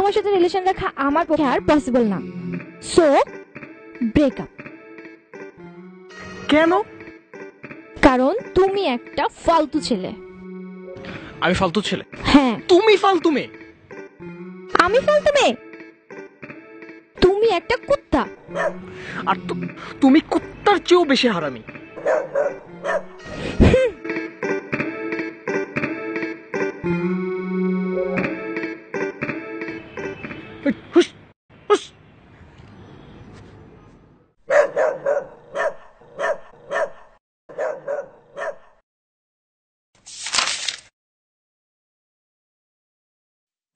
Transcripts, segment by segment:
তোমার সাথে রিলেশন রাখা আমার পক্ষে আর পসিবল না। So breakup. কেন? কারণ তুমি একটা ফালতু ছেলে। আমি ফালতু ছেলে? হ্যাঁ। তুমি ফালতু মেয়ে। আমি ফালতু মেয়ে? তুমি একটা কুত্তা। আর তুমি কুত্তার চেয়েও বেশি হারামি।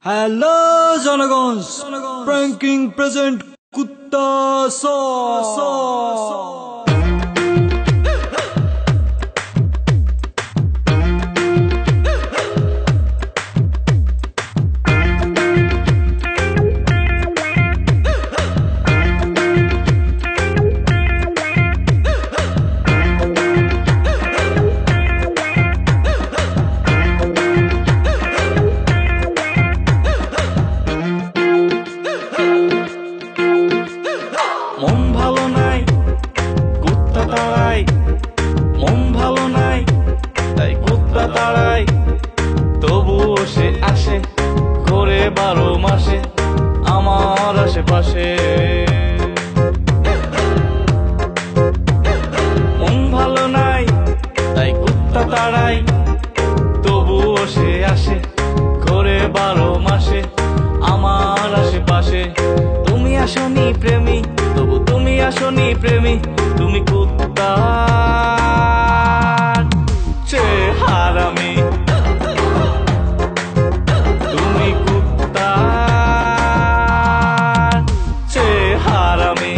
হ্যালো জনগণ, প্র্যাঙ্কিং প্রেজেন্ট কুত্তা মন ভালো নাই, কুত্তা তাড়াই। মন ভালো নাই, তাই কুত্তা তাড়াই। তবুও সে আসে ঘরে 12 মাসে আমার আশেপাশে। মন ভালো নাই, তাই কুত্তা তাড়াই। তবুও সে আসে ঘরে 12 মাসে আমার আশেপাশে। তুমি আসনি প্রেমী, তবু তুমি আসনি প্রেমী। তুমি কুত্তা হারামি। তুমি কুত্তা হারামি।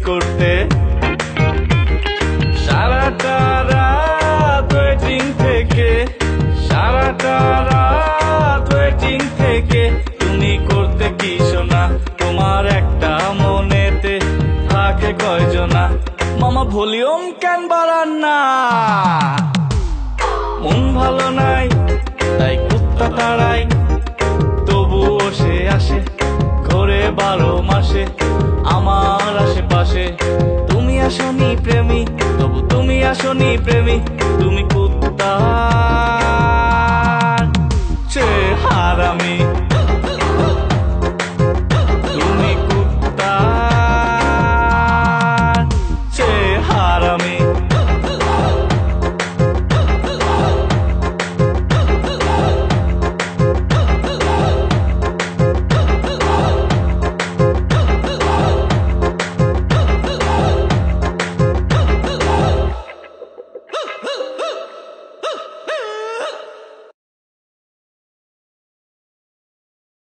করতে সারাটা রাত ওয়েটিং থেকে, সারাটা রাত ওয়েটিং থেকে। তুমি করতে কি শোনা, তোমার একটা মনেতে থাকে কয়জনা। মামা ভলিউম কেন বাড়ান না? মন ভালো নাই, তাই কুত্তা তাড়াই। তবুও সে আসে ঘরে 12 মাসে আমার আশেপাশে। তুমি আসনি প্রেমী, তবু তুমি আসনি প্রেমী। তুমি কুত্তা